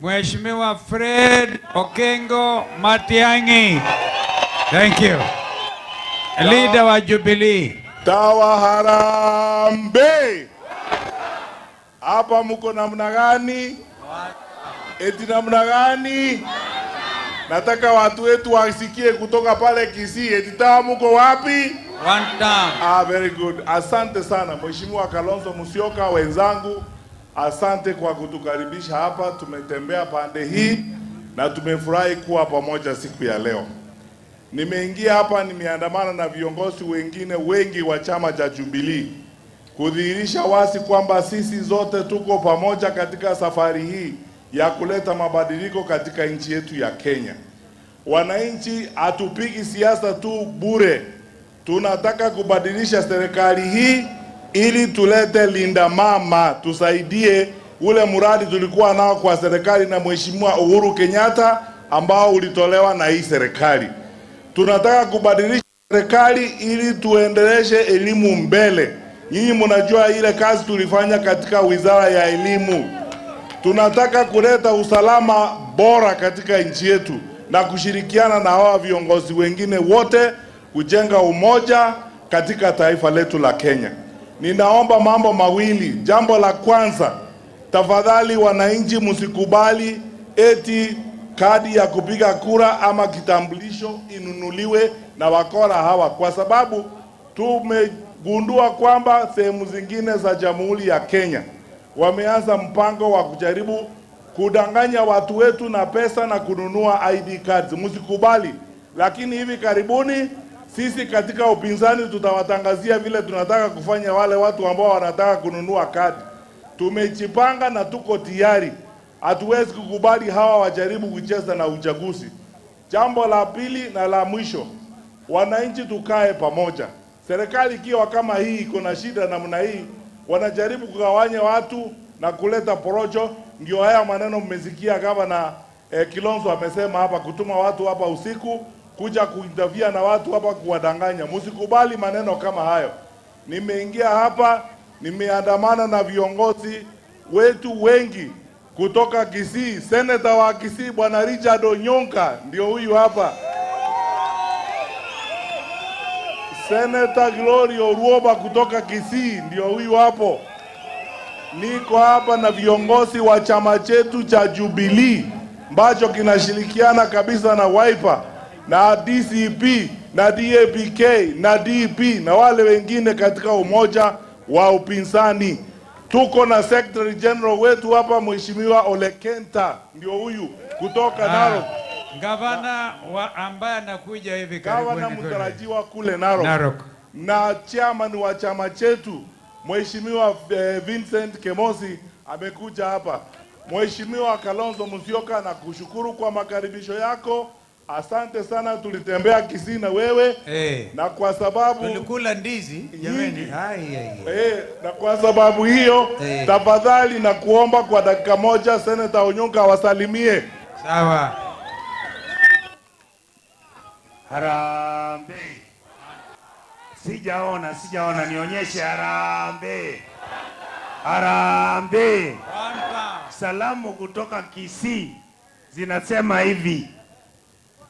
Mheshimiwa Fred Okengo Matiang'i. Thank you. Leader wa Jubilee. Tawa Harambee. Hapa mko namna gani? Eti namna gani? Nataka watu wetu wasikie kutoka pale Kisii. Eti tawa mko wapi? One time. Very good. Asante sana Mheshimiwa Kalonzo Musyoka, wenzangu. Asante kwa kutukaribisha hapa. Tumetembea pande hii na tumefurahi kuwa pamoja siku ya leo. Nimeingia hapa, nimeandamana na viongozi wengine wengi wa chama cha Jubilee kudhihirisha wazi kwamba sisi zote tuko pamoja katika safari hii ya kuleta mabadiliko katika nchi yetu ya Kenya. Wananchi hatupigi siasa tu bure. Tunataka kubadilisha serikali hii ili tulete linda mama, tusaidie ule mradi tulikuwa nao kwa serikali na Mheshimiwa Uhuru Kenyatta ambao ulitolewa na hii serikali. Tunataka kubadilisha serikali ili tuendeleshe elimu mbele. Nyinyi mnajua ile kazi tulifanya katika Wizara ya Elimu. Tunataka kuleta usalama bora katika nchi yetu na kushirikiana na hawa viongozi wengine wote kujenga umoja katika taifa letu la Kenya. Ninaomba mambo mawili. Jambo la kwanza, tafadhali wananchi msikubali eti kadi ya kupiga kura ama kitambulisho inunuliwe na wakora hawa, kwa sababu tumegundua kwamba sehemu zingine za Jamhuri ya Kenya wameanza mpango wa kujaribu kudanganya watu wetu na pesa na kununua ID cards. Msikubali. Lakini hivi karibuni sisi katika upinzani tutawatangazia vile tunataka kufanya wale watu ambao wanataka kununua kadi. Tumejipanga na tuko tayari. Hatuwezi kukubali hawa wajaribu kucheza na uchaguzi. Jambo la pili na la mwisho, wananchi tukae pamoja. Serikali ikiwa kama hii iko na shida namna hii, wanajaribu kugawanya watu na kuleta porojo. Ndio haya maneno mmesikia gavana Kilonzo amesema hapa, kutuma watu hapa usiku kuja kuinterview na watu hapa kuwadanganya. Msikubali maneno kama hayo. Nimeingia hapa, nimeandamana na viongozi wetu wengi kutoka Kisii. Senator wa Kisii Bwana Richard Onyonka ndio huyu hapa. Senator Glory Oruoba kutoka Kisii ndio huyu hapo. Niko hapa na viongozi wa chama chetu cha Jubilee ambacho kinashirikiana kabisa na Wiper na DCP na DAPK na DP na wale wengine katika umoja wa upinzani. Tuko na Secretary General wetu hapa Mheshimiwa Ole Kenta ndio huyu kutoka Narok. Gavana ambaye anakuja hivi karibuni. Gavana mtarajiwa kule Narok. Na chairman wa chama chetu Mheshimiwa Vincent Kemosi amekuja hapa. Mheshimiwa Kalonzo Musyoka, na kushukuru kwa makaribisho yako. Asante sana, tulitembea Kisii na wewe. Na kwa sababu tulikula ndizi jameni. Na kwa sababu hiyo tafadhali na kuomba kwa dakika moja Senator Onyonka wasalimie. Sawa. Harambee. Sijaona nionyeshe harambee. Harambee. Salamu kutoka Kisii zinasema hivi: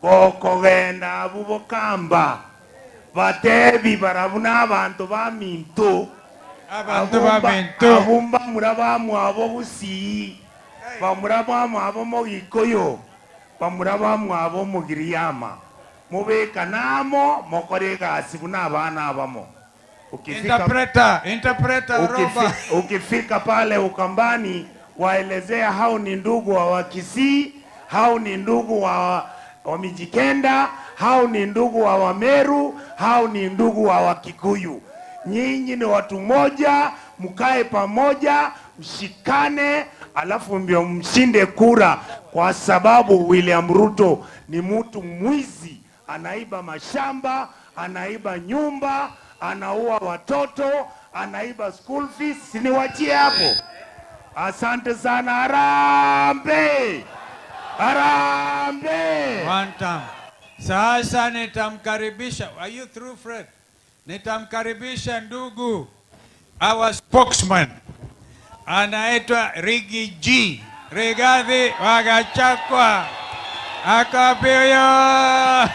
Bokogenda abubokamba batebi barabuna abantu baminto abumba murabamu abo Busii bamurabamu abo Mogikoyo bamurabamu abo Mugiriama mubeka namo mokorega asibuna abana abamo. Ukifika pale Ukambani waelezea hao ni ndugu wa Kisii, hao ni ndugu wa Mijikenda, hao ni ndugu wa Wameru, hao ni ndugu wa Wakikuyu. Nyinyi ni watu moja, mkae pamoja, mshikane, alafu ndio mshinde kura, kwa sababu William Ruto ni mtu mwizi, anaiba mashamba, anaiba nyumba, anaua watoto, anaiba school fees. Siniwachie hapo. Asante sana. Harambee. Harambee. One time. Sasa nitamkaribisha. Are you through, Fred? Nitamkaribisha ndugu, our spokesman anaitwa Rigi G. Rigathi wa Gachagua. Ako wapi huyo?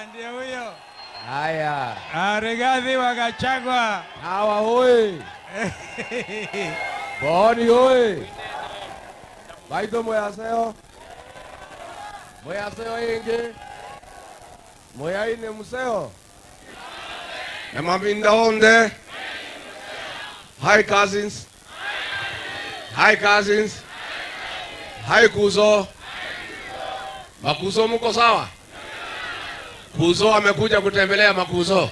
Ndio huyo. Haya. Rigathi wa Gachagua. Hawa hoi. Boni hoi. Baito moyaseo. Moyaseo ingi. Moyaine museo. Namaminda onde. Hi cousins. Hi cousins. Hi Kuzo. Makuzo mko sawa? Kuzo amekuja kutembelea Makuzo.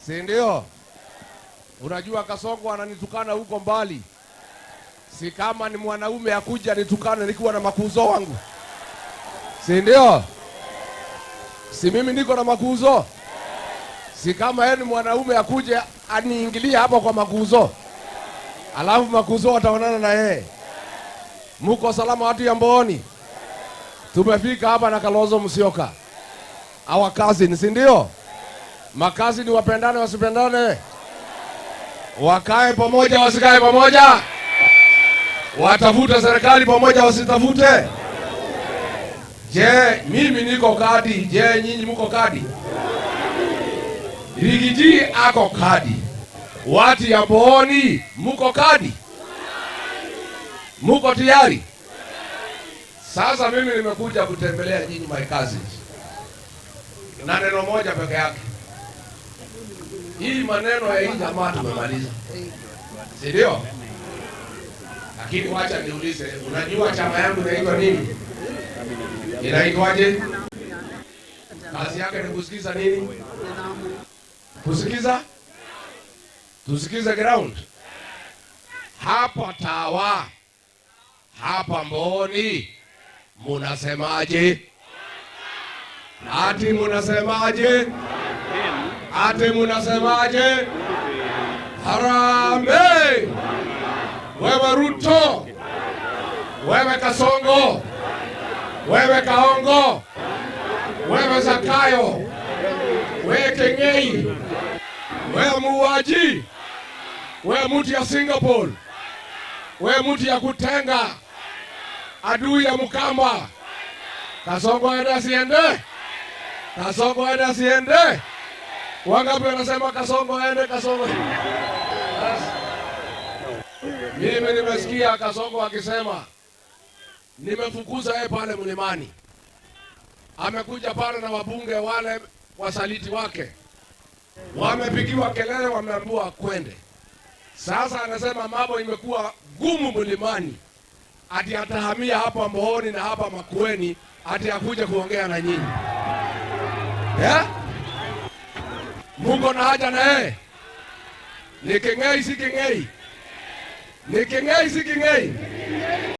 Si ndio? Unajua Kasongo ananitukana huko mbali. Si kama ni mwanaume akuja nitukane nikiwa na Makuzo wangu. Si ndio? Si mimi niko na Makuzo. Si kama yeye ni mwanaume akuje aniingilie hapa kwa Makuzo. Alafu Makuzo ataonana na yeye. Muko salama watu ya Mboni? Tumefika hapa na Kalonzo Musyoka. Our cousin, si ndio? Makazi ni wapendane wasipendane? Wakae pamoja wasikae pamoja? Watafute serikali pamoja wasitafute? Je, mimi niko kadi? Je, nyinyi mko kadi? Rigiji ako kadi. Watu ya Mboni mko kadi? Muko tayari? Sasa mimi nimekuja kutembelea nyinyi my cousins. Na neno moja peke yake. Hii maneno ya hii jamaa tumemaliza. Si ndio? Lakini wacha niulize, unajua chama yangu inaitwa nini? Inaitwaje? Kazi yake ni kusikiza nini? Kusikiza? Tusikize ground. Hapa Tawa. Hapa Mboni. Munasemaje? Ati munasemaje? Ati munasemaje? Harambee! Wewe Ruto, wewe Kasongo, wewe Kaongo, wewe Zakayo, wewe Keng'ei, wewe muuaji, wewe mtu ya Singapore, wewe mtu ya kutenga, adui ya Mkamba. Kasongo aende asiende? Kasongo aende asiende? Wangapi wanasema Kasongo aende? Kasongo. Mimi nimesikia Kasongo akisema nimefukuza yeye pale mlimani. Amekuja pale na wabunge wale wasaliti wake. Wamepigiwa kelele, wameambiwa kwende. Sasa anasema mambo imekuwa gumu mlimani. Ati atahamia hapa Mboni na hapa Makueni, ati akuje kuongea na nyinyi. Yeah? Mungu na haja na yeye. Ni Keng'ei si Keng'ei? Ni Keng'ei si Keng'ei?